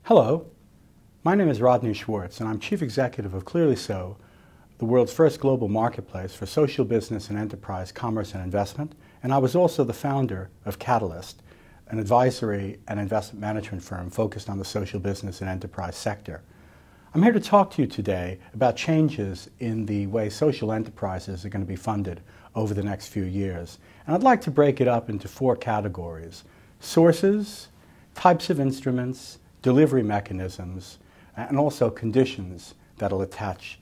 Hello, my name is Rodney Schwartz and I'm Chief Executive of ClearlySo, the world's first global marketplace for social business and enterprise commerce and investment, and I was also the founder of Catalyst, an advisory and investment management firm focused on the social business and enterprise sector. I'm here to talk to you today about changes in the way social enterprises are going to be funded over the next few years. And I'd like to break it up into four categories: sources, types of instruments, delivery mechanisms, and also conditions that'll attach.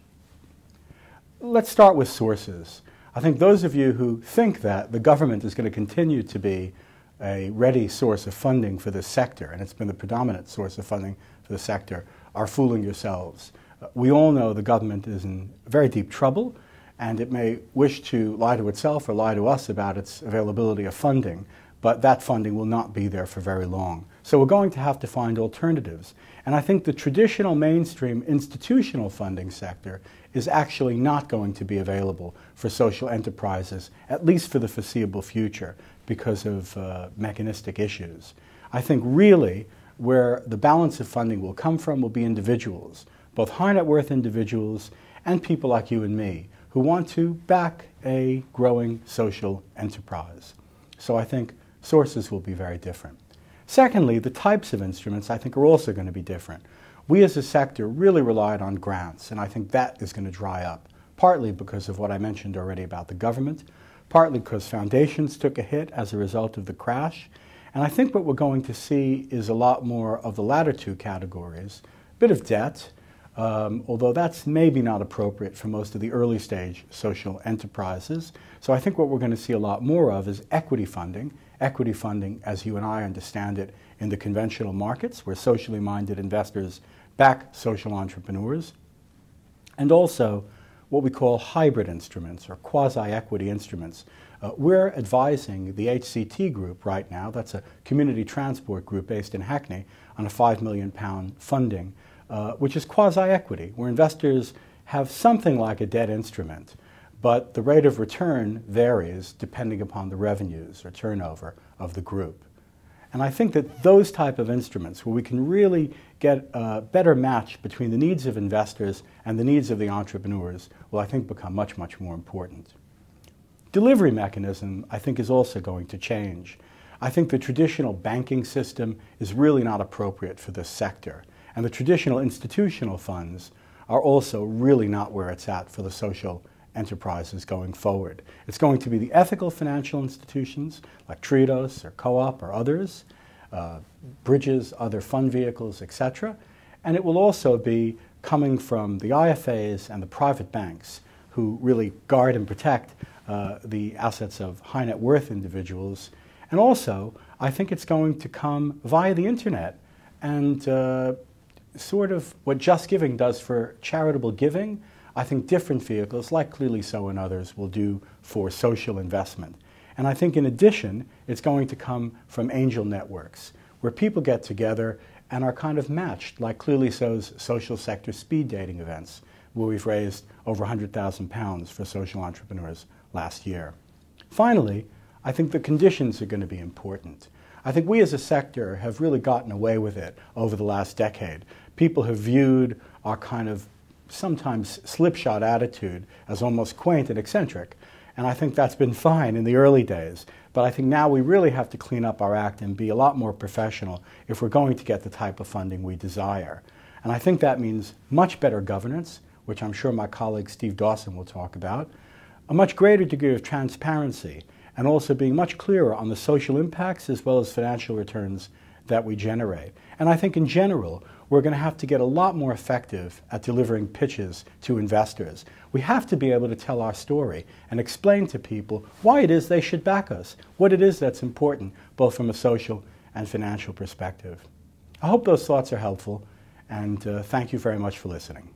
Let's start with sources. I think those of you who think that the government is going to continue to be a ready source of funding for this sector, and it's been the predominant source of funding for the sector, are fooling yourselves. We all know the government is in very deep trouble, and it may wish to lie to itself or lie to us about its availability of funding, but that funding will not be there for very long. So we're going to have to find alternatives. And I think the traditional mainstream institutional funding sector is actually not going to be available for social enterprises, at least for the foreseeable future, because of mechanistic issues. I think really where the balance of funding will come from will be individuals, both high net worth individuals and people like you and me, who want to back a growing social enterprise. So I think sources will be very different. Secondly, the types of instruments I think are also going to be different. We as a sector really relied on grants, and I think that is going to dry up, partly because of what I mentioned already about the government, partly because foundations took a hit as a result of the crash, and I think what we're going to see is a lot more of the latter two categories, a bit of debt, although that's maybe not appropriate for most of the early stage social enterprises. So I think what we're going to see a lot more of is equity funding as you and I understand it in the conventional markets, where socially minded investors back social entrepreneurs, and also what we call hybrid instruments or quasi-equity instruments. We're advising the HCT group right now, that's a community transport group based in Hackney, on a £5 million funding, which is quasi-equity, where investors have something like a debt instrument, but the rate of return varies depending upon the revenues or turnover of the group. And I think that those type of instruments, where we can really get a better match between the needs of investors and the needs of the entrepreneurs, will I think become much, much more important. Delivery mechanism, I think, is also going to change. I think the traditional banking system is really not appropriate for this sector, and the traditional institutional funds are also really not where it's at for the social enterprises going forward. It's going to be the ethical financial institutions like Tritos or Co-op or others, bridges, other fund vehicles, etc. And it will also be coming from the IFAs and the private banks, who really guard and protect the assets of high net worth individuals. And also, I think it's going to come via the internet and sort of what Just Giving does for charitable giving, I think different vehicles like ClearlySo and others will do for social investment. And I think in addition, it's going to come from angel networks, where people get together and are kind of matched, like ClearlySo's social sector speed dating events, where we've raised over £100,000 for social entrepreneurs last year. Finally, I think the conditions are going to be important. I think we as a sector have really gotten away with it over the last decade. People have viewed our kind of sometimes slipshod attitude as almost quaint and eccentric. And I think that's been fine in the early days. But I think now we really have to clean up our act and be a lot more professional if we're going to get the type of funding we desire. And I think that means much better governance, which I'm sure my colleague Steve Dawson will talk about, a much greater degree of transparency, and also being much clearer on the social impacts as well as financial returns that we generate. And I think in general, we're going to have to get a lot more effective at delivering pitches to investors. We have to be able to tell our story and explain to people why it is they should back us, what it is that's important, both from a social and financial perspective. I hope those thoughts are helpful, and thank you very much for listening.